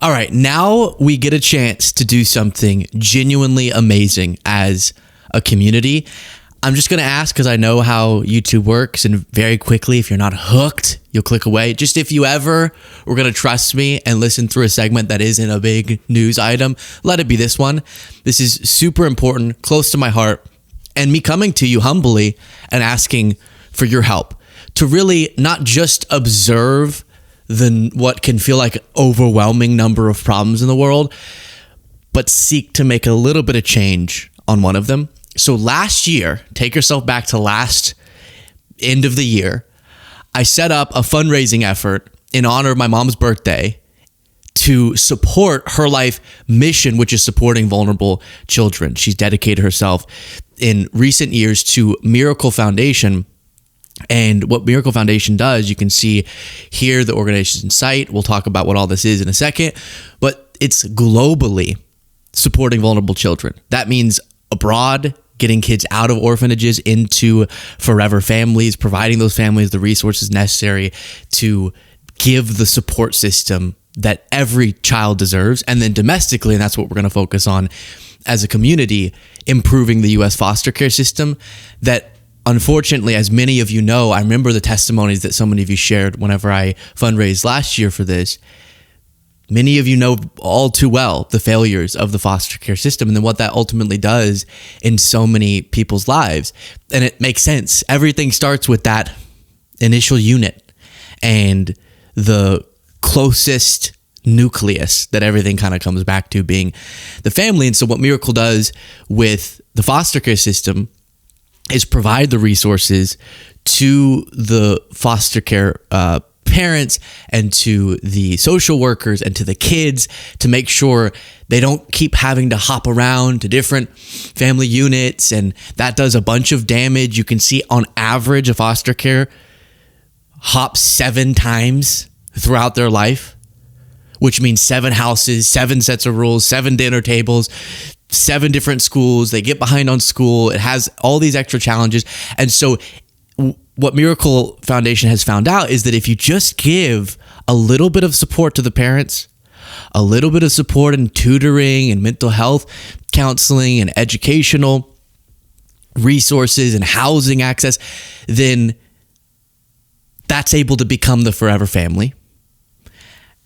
All right, now we get a chance to do something genuinely amazing as a community. I'm just going to ask because I know how YouTube works, and very quickly, if you're not hooked, you'll click away. Just if you ever were going to trust me and listen through a segment that isn't a big news item, let it be this one. This is super important, close to my heart, and me coming to you humbly and asking for your help to really not just observe what can feel like overwhelming number of problems in the world, but seek to make a little bit of change on one of them. So last year, take yourself back to last end of the year, I set up a fundraising effort in honor of my mom's birthday to support her life mission, which is supporting vulnerable children. She's dedicated herself in recent years to Miracle Foundation. And what Miracle Foundation does, you can see here the organization's site. We'll talk about what all this is in a second, but it's globally supporting vulnerable children. That means abroad, getting kids out of orphanages into forever families, providing those families the resources necessary to give the support system that every child deserves. And then domestically, and that's what we're going to focus on as a community, improving the U.S. foster care system that, unfortunately, as many of you know, I remember the testimonies that so many of you shared whenever I fundraised last year for this. Many of you know all too well the failures of the foster care system and then what that ultimately does in so many people's lives. And it makes sense. Everything starts with that initial unit and the closest nucleus that everything kind of comes back to being the family. And so what Miracle does with the foster care system is provide the resources to the foster care parents and to the social workers and to the kids to make sure they don't keep having to hop around to different family units, and that does a bunch of damage. You can see on average a foster care hops 7 times throughout their life, which means 7 houses, 7 sets of rules, 7 dinner tables, 7 different schools. They get behind on school. It has all these extra challenges. And so what Miracle Foundation has found out is that if you just give a little bit of support to the parents, a little bit of support in tutoring and mental health counseling and educational resources and housing access, then that's able to become the forever family.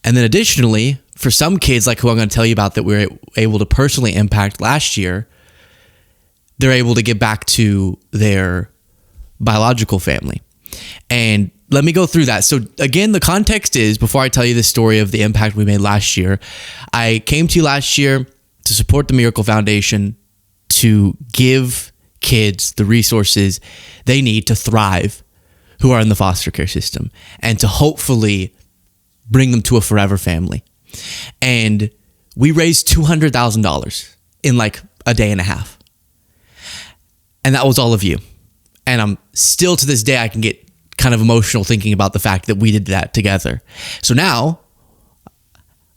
And then additionally, for some kids like who I'm going to tell you about that we were able to personally impact last year, they're able to get back to their biological family. And let me go through that. So again, the context is, before I tell you the story of the impact we made last year, I came to you last year to support the Miracle Foundation to give kids the resources they need to thrive who are in the foster care system and to hopefully bring them to a forever family. And we raised $200,000 in like a day and a half. And that was all of you. And I'm still, to this day, I can get kind of emotional thinking about the fact that we did that together. So now,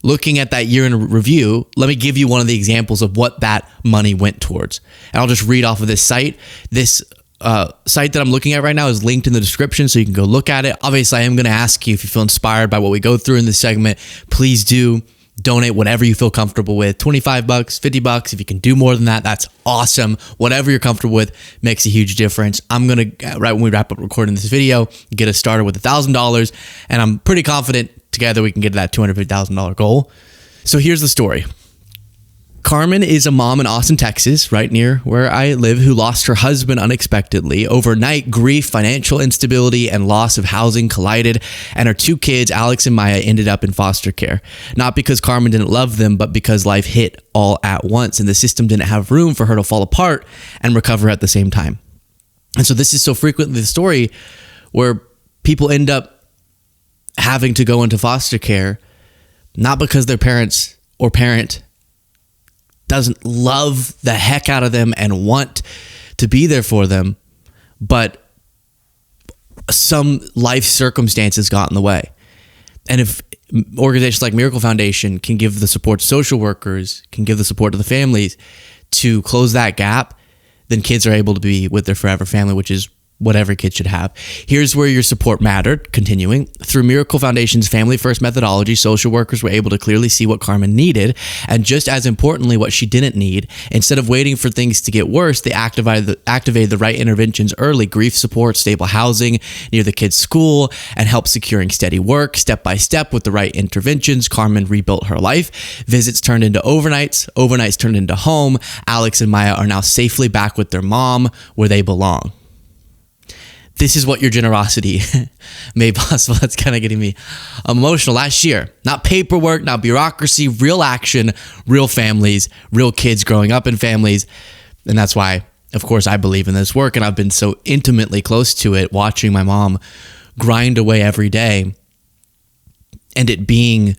looking at that year in review, let me give you one of the examples of what that money went towards. And I'll just read off of this site. This site that I'm looking at right now is linked in the description, so you can go look at it. Obviously, I am going to ask you, if you feel inspired by what we go through in this segment, please do donate whatever you feel comfortable with. $25, $50. If you can do more than that, that's awesome. Whatever you're comfortable with makes a huge difference. I'm going to, right when we wrap up recording this video, get us started with $1,000. And I'm pretty confident together we can get to that $250,000 goal. So here's the story. Carmen is a mom in Austin, Texas, right near where I live, who lost her husband unexpectedly. Overnight, grief, financial instability, and loss of housing collided, and her 2 kids, Alex and Maya, ended up in foster care. Not because Carmen didn't love them, but because life hit all at once, and the system didn't have room for her to fall apart and recover at the same time. And so this is so frequently the story where people end up having to go into foster care, not because their parents or parent doesn't love the heck out of them and want to be there for them, but some life circumstances got in the way. And if organizations like Miracle Foundation can give the support to social workers, can give the support to the families to close that gap, then kids are able to be with their forever family, which is what every kid should have. Here's where your support mattered. Continuing, through Miracle Foundation's Family First methodology, social workers were able to clearly see what Carmen needed, and just as importantly, what she didn't need. Instead of waiting for things to get worse, they activated the right interventions early: grief support, stable housing near the kid's school, and help securing steady work. Step by step, with the right interventions, Carmen rebuilt her life. Visits turned into overnights turned into home. Alex and Maya are now safely back with their mom, where they belong. This is what your generosity made possible. That's kind of getting me emotional. Last year, not paperwork, not bureaucracy, real action, real families, real kids growing up in families. And that's why, of course, I believe in this work. And I've been so intimately close to it, watching my mom grind away every day, and it being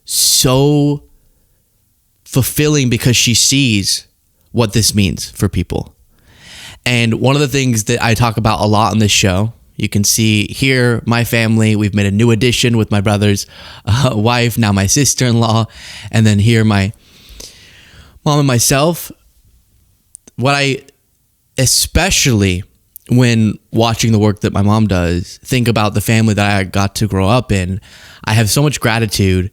so fulfilling because she sees what this means for people. And one of the things that I talk about a lot on this show, you can see here, my family, we've made a new addition with my brother's wife, now my sister-in-law, and then here my mom and myself. What I, especially when watching the work that my mom does, think about the family that I got to grow up in, I have so much gratitude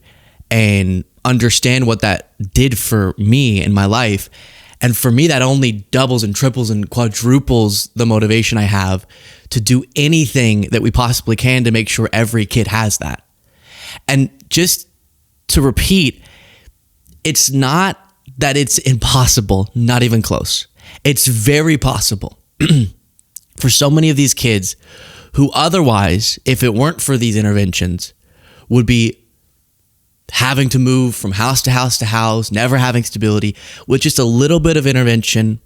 and understand what that did for me in my life. And for me, that only doubles and triples and quadruples the motivation I have to do anything that we possibly can to make sure every kid has that. And just to repeat, it's not that it's impossible, not even close. It's very possible for so many of these kids who otherwise, if it weren't for these interventions, would be having to move from house to house to house, never having stability. With just a little bit of intervention,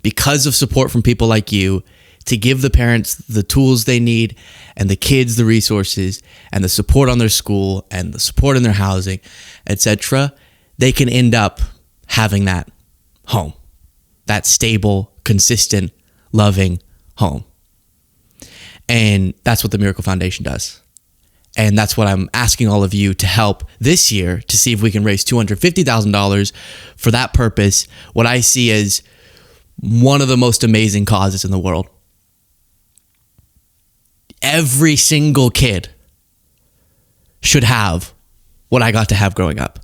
because of support from people like you, to give the parents the tools they need and the kids the resources and the support on their school and the support in their housing, etc., they can end up having that home, that stable, consistent, loving home. And that's what the Miracle Foundation does. And that's what I'm asking all of you to help this year, to see if we can raise $250,000 for that purpose. What I see as one of the most amazing causes in the world. Every single kid should have what I got to have growing up.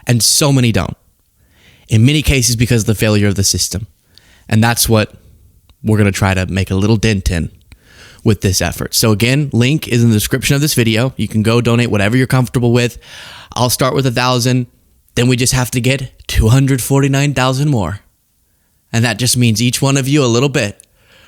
And so many don't. In many cases because of the failure of the system. And that's what we're going to try to make a little dent in with this effort. So again, link is in the description of this video. You can go donate whatever you're comfortable with. I'll start with 1,000. Then we just have to get 249,000 more. And that just means each one of you a little bit,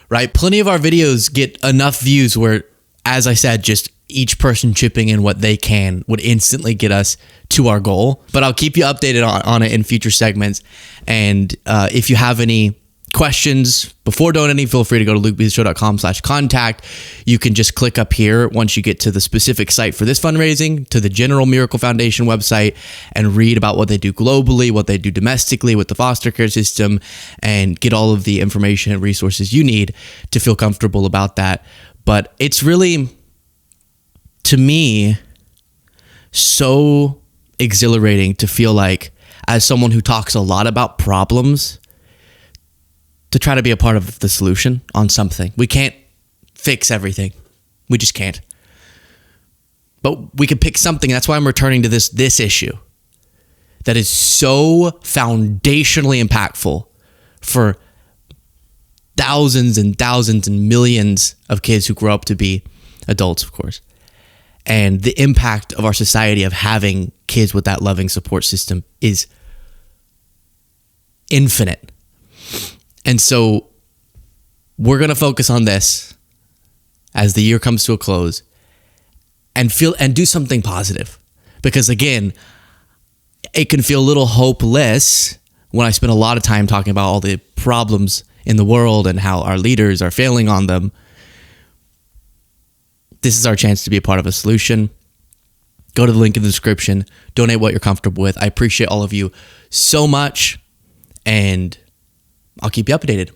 right? Plenty of our videos get enough views where, as I said, just each person chipping in what they can would instantly get us to our goal. But I'll keep you updated on it in future segments. And if you have any questions before donating, feel free to go to lukebshow.com/contact. You can just click up here once you get to the specific site for this fundraising, to the general Miracle Foundation website, and read about what they do globally, what they do domestically with the foster care system, and get all of the information and resources you need to feel comfortable about that. But it's really, to me, so exhilarating to feel like, as someone who talks a lot about problems, to try to be a part of the solution on something. We can't fix everything. We just can't. But we can pick something. That's why I'm returning to this issue that is so foundationally impactful for thousands and thousands and millions of kids who grow up to be adults, of course. And the impact of our society of having kids with that loving support system is infinite. And so we're going to focus on this as the year comes to a close and do something positive. Because again, it can feel a little hopeless when I spend a lot of time talking about all the problems in the world and how our leaders are failing on them. This is our chance to be a part of a solution. Go to the link in the description. Donate what you're comfortable with. I appreciate all of you so much, and I'll keep you updated.